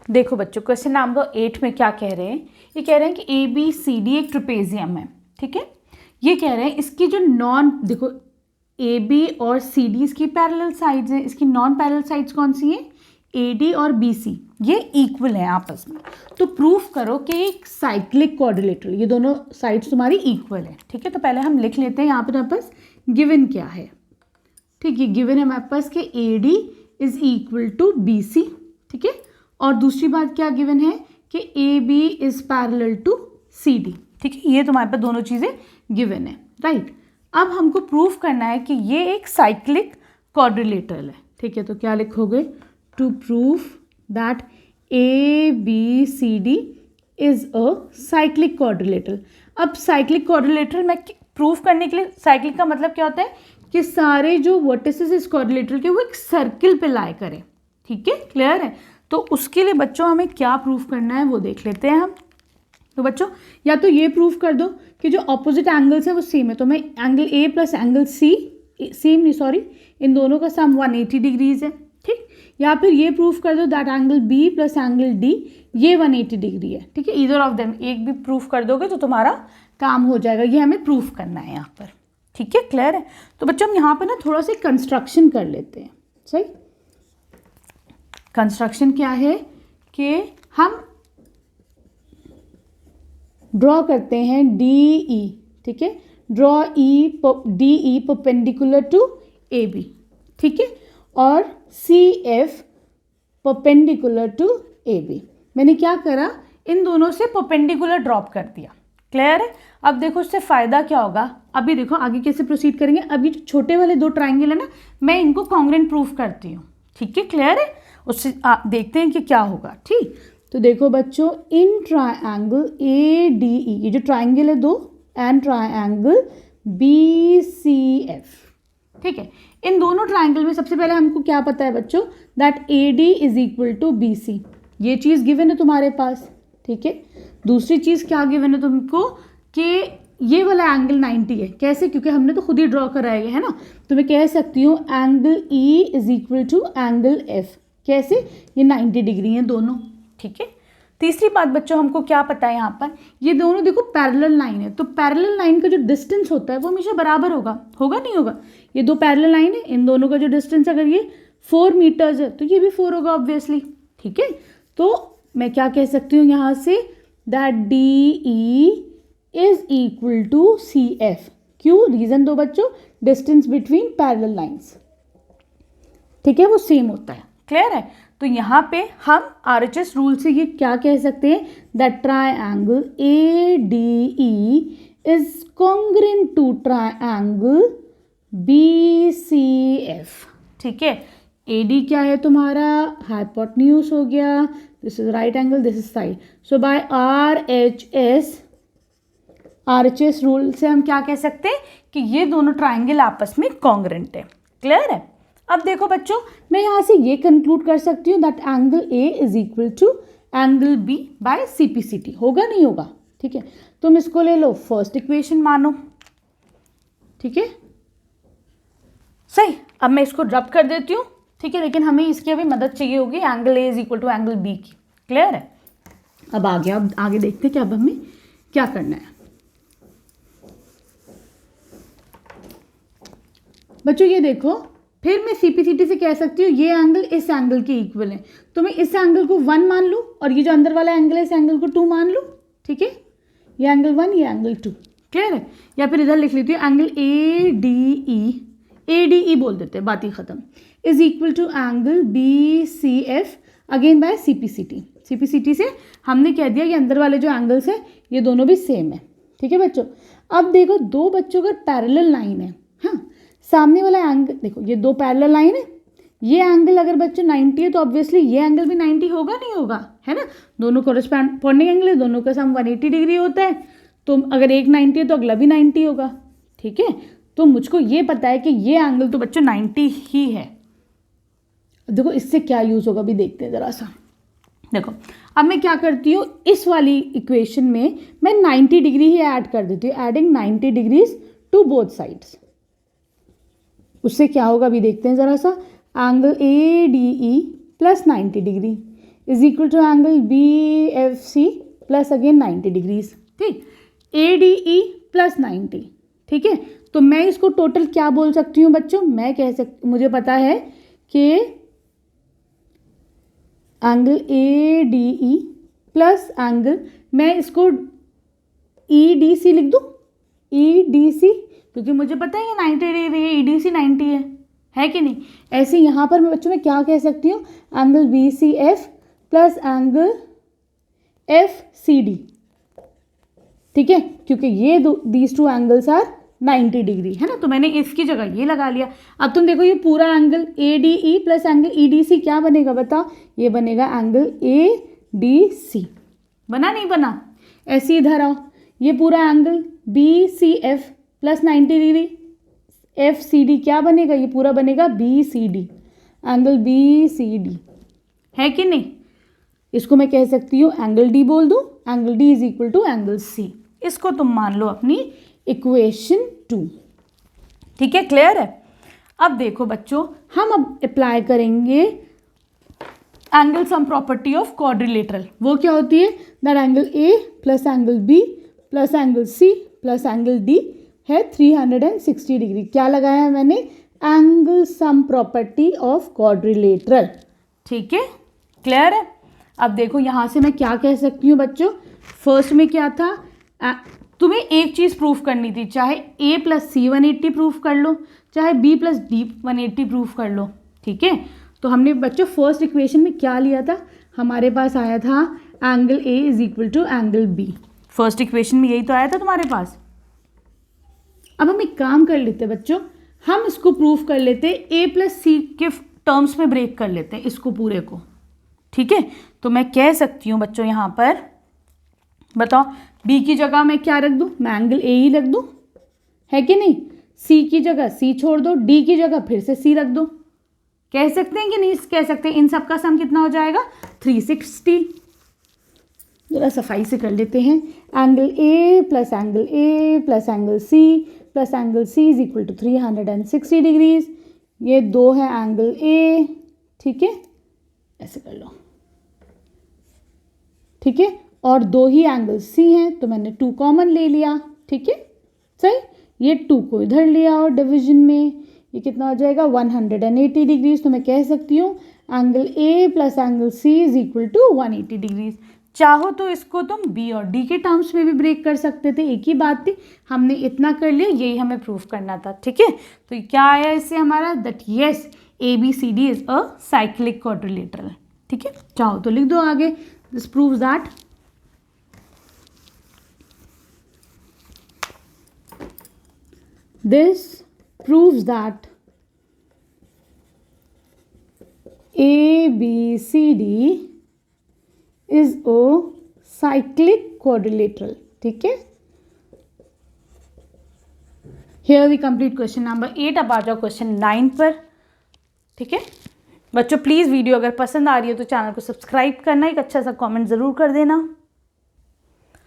देखो बच्चों, question number 8 में क्या कह रहे हैं, ये कह रहे हैं कि ए बी सी डी एक ट्रेपेजियम है, ठीक है। ये कह रहे हैं इसकी जो देखो ए बी और सी डी इसकी पैरेलल साइड्स हैं, इसकी नॉन पैरेलल साइड्स कौन सी हैं, ए डी और बी सी, ये इक्वल हैं आपस में। तो प्रूफ करो कि एक साइक्लिक क्वाड्रिलेटरल, ये दोनों साइड्स तुम्हारी इक्वल है, ठीक है। तो पहले हम लिख लेते हैं यहाँ पे हमारे पास गिवन क्या है, ठीक है। गिवन है हमारे पास कि A D is equal to B C, ठीक है। और दूसरी बात क्या गिवन है कि A B is parallel to C D, ठीक है। ये तुम्हारे पास दोनों चीज़ें गिवन है, राइट। अब हमको प्रूफ करना है कि ये एक साइक्लिक क्वाड्रिलेटरल है, ठीक है। तो क्या लिखोगे, to proof that A B C D is a cyclic quadrilateral. अब साइक्लिक क्वाड्रिलेटरल में प्रूफ करने के लिए, साइक्लिक का मतलब क्या होता है कि सारे जो वर्टिसेस इस क्वाड्रिलेटरल के वो एक सर्किल पे लाई करें, ठीक है, क्लियर है। तो उसके लिए बच्चों हमें क्या प्रूफ करना है वो देख लेते हैं हम। तो बच्चों या तो ये प्रूफ कर दो कि जो ऑपोजिट एंगल्स है वो सेम है, तो मैं angle A plus angle C, same नहीं सॉरी, इन दोनों का सम 180 डिग्रीज है, ठीक। या फिर ये प्रूफ कर दो that angle B plus angle D ये 180 डिग्री है, ठीक है। ईदर ऑफ देम, एक भी प्रूफ कर दोगे तो तुम्हारा काम हो जाएगा। ये हमें प्रूफ करना है यहाँ पर, ठीक है, क्लियर है। तो बच्चों हम यहाँ पर ना थोड़ा सा कंस्ट्रक्शन कर लेते हैं, सही। कंस्ट्रक्शन क्या है कि हम ड्रॉ करते हैं डी ई, ठीक है। Draw D E perpendicular to A B, ठीक है, और C F perpendicular to A B. मैंने क्या करा, इन दोनों से परपेंडिकुलर ड्रॉप कर दिया, क्लियर है। अब देखो इससे फ़ायदा क्या होगा, अभी देखो आगे कैसे प्रोसीड करेंगे। अभी जो छोटे वाले दो ट्राइंगल है ना, मैं इनको कॉन्ग्रुएंट प्रूफ करती हूँ, ठीक है, क्लियर है। उससे देखते हैं कि क्या होगा, ठीक। तो देखो बच्चों, इन ट्राइंगल ए डी ई, ये जो ट्राइंगल है दो, and triangle B C F, ठीक है। इन दोनों ट्राइंगल में सबसे पहले हमको क्या पता है बच्चों, that A D is equal to B C, ये चीज़ गिवन है तुम्हारे पास, ठीक है। दूसरी चीज़ क्या गिवन है तुमको कि ये वाला एंगल 90 है, कैसे, क्योंकि हमने तो खुद ही ड्रॉ कराया है ना। तो मैं कह सकती हूँ angle E is equal to angle F, कैसे, ये 90 डिग्री हैं दोनों, ठीक है। तीसरी बात बच्चों हमको क्या पता है, यहाँ पर ये दोनों देखो पैरेलल लाइन है, तो पैरेलल लाइन का जो डिस्टेंस होता है वो हमेशा बराबर होगा, होगा नहीं होगा। ये दो पैरेलल लाइन है, इन दोनों का जो डिस्टेंस अगर ये 4 मीटर्स है तो ये भी 4 होगा ऑब्वियसली, ठीक है। तो मैं क्या कह सकती हूँ यहाँ से, that D E is equal to C F. क्यों, रीजन दो बच्चों, डिस्टेंस बिटवीन पैरेलल लाइन्स, ठीक है, वो सेम होता है, क्लियर है। तो यहाँ पे हम RHS रूल से ये क्या कह सकते हैं, that triangle A D E is congruent to triangle B C F, ठीक है। ए डी क्या है तुम्हारा, हाइपोटेन्यूज हो गया, this is right angle, this is side. So by RHS rule से हम क्या कह सकते हैं कि ये दोनों ट्राइंगल आपस में कॉन्ग्रुएंट है, क्लियर है। अब देखो बच्चों, मैं यहाँ से ये कंक्लूड कर सकती हूँ that angle A is equal to angle B by CPCT, होगा नहीं होगा, ठीक है। तुम इसको ले लो फर्स्ट इक्वेशन मानो, ठीक है, सही। अब मैं इसको रब कर देती हूँ, ठीक है, लेकिन हमें इसकी अभी मदद चाहिए होगी angle A is equal to angle B की, क्लियर है। अब आगे देखते हैं कि अब हमें क्या करना है। बच्चों ये देखो, फिर मैं CPCT से कह सकती हूँ ये एंगल इस एंगल के इक्वल है, तो मैं इस एंगल को 1 मान लूँ और ये जो अंदर वाला एंगल है इस एंगल को 2 मान लूँ, ठीक है। ये एंगल 1, ये एंगल 2, क्लियर है। या फिर इधर लिख लेती हूँ एंगल ए डी ई बोल देते हैं, बात ही खत्म, is equal to angle BCF again by CPCT से हमने कह दिया कि अंदर वाले जो एंगल्स है ये दोनों भी सेम है, ठीक है बच्चों। अब देखो दो बच्चों का पैरेलल लाइन है, हाँ, सामने वाला एंगल देखो, ये दो पैरेलल लाइन है, ये एंगल अगर बच्चों 90 है तो ऑब्वियसली ये एंगल भी 90 होगा नहीं होगा, है ना। दोनों कोरस्पॉन्डिंग एंगल है, दोनों का सम 180 डिग्री होता है, तो अगर एक 90 है तो अगला भी 90 होगा, ठीक है। तो मुझको ये पता है कि ये एंगल तो बच्चों 90 ही है। देखो इससे क्या यूज़ होगा भी देखते हैं ज़रा सा। देखो अब मैं क्या करती हूँ, इस वाली इक्वेशन में मैं 90 डिग्री ही ऐड कर देती हूँ, adding 90 degrees to both sides. उससे क्या होगा भी देखते हैं ज़रा सा, angle ADE plus 90 degree is equal to angle BFC plus again 90 degrees, ठीक। ADE प्लस 90, ठीक है। तो मैं इसको टोटल क्या बोल सकती हूँ बच्चों, मैं कह सकती, मुझे पता है कि एंगल ADE प्लस एंगल, मैं इसको EDC लिख दूँ, EDC, क्योंकि मुझे पता है ये 90 डिग्री है, EDC 90 है कि नहीं। ऐसे यहाँ पर मैं बच्चों में क्या कह सकती हूँ, angle BCF plus angle FCD, ठीक है, क्योंकि ये these two angles are 90 degree, है ना। तो मैंने इसकी जगह ये लगा लिया। अब तुम देखो ये पूरा angle ADE plus angle EDC क्या बनेगा बताओ, ये बनेगा एंगल ADC, बना नहीं बना। ऐसे इधर आओ, ये पूरा angle BCF plus 90 degree FCD क्या बनेगा, ये पूरा बनेगा BCD, एंगल BCD, है कि नहीं। इसको मैं कह सकती हूँ एंगल D बोल दूँ, angle D is equal to angle C। इसको तुम मान लो अपनी इक्वेशन 2, ठीक है, क्लियर है। अब देखो बच्चों, हम अब अप्लाई करेंगे angle sum property of quadrilateral. वो क्या होती है, that angle A plus angle B plus angle C plus angle D है 360 डिग्री। क्या लगाया है मैंने, angle sum property of quadrilateral, ठीक है, क्लियर है। अब देखो यहाँ से मैं क्या कह सकती हूँ बच्चों, फर्स्ट में क्या था, तुम्हें एक चीज़ प्रूफ करनी थी, चाहे A प्लस C 180 प्रूफ कर लो, चाहे B प्लस D 180 प्रूफ कर लो, ठीक है। तो हमने बच्चों फर्स्ट इक्वेशन में क्या लिया था, हमारे पास आया था angle A is equal to angle B। First equation में यही तो आया था तुम्हारे पास। अब हम एक काम कर लेते बच्चों, हम इसको प्रूफ कर लेते A प्लस C के टर्म्स में ब्रेक कर लेते हैं इसको पूरे को, ठीक है। तो मैं कह सकती हूँ बच्चों यहाँ पर, बताओ B की जगह मैं क्या रख दूँ, मैं एंगल A ही रख दूँ, है कि नहीं। C की जगह C छोड़ दो, D की जगह फिर से C रख दो, कह सकते हैं कि नहीं कह सकते। इन सब का सम कितना हो जाएगा, 360। जरा सफाई से कर लेते हैं, angle A plus angle A plus angle C plus angle C is equal to 360 degrees. ये दो है एंगल A, ठीक है, ऐसे कर लो, ठीक है, और दो ही एंगल C हैं, तो मैंने 2 कॉमन ले लिया, ठीक है, सही। ये 2 को इधर लिया और डिवीजन में ये कितना हो जाएगा 180 डिग्रीज। तो मैं कह सकती हूँ angle A plus angle C is equal to 180 degrees. चाहो तो इसको तुम B और D के टर्म्स में भी ब्रेक कर सकते थे, एक ही बात थी। हमने इतना कर लिया, यही हमें प्रूफ करना था, ठीक है। तो क्या आया इससे हमारा, that yes ABCD is a cyclic quadrilateral, ठीक है। चाहो तो लिख दो आगे, this proves that this proves that ABCD is a cyclic quadrilateral, ठीक है। Here we complete question number 8। अब आ जाओ क्वेश्चन 9 पर, ठीक है। बच्चों प्लीज़ वीडियो अगर पसंद आ रही है तो चैनल को सब्सक्राइब करना, एक अच्छा सा कमेंट ज़रूर कर देना।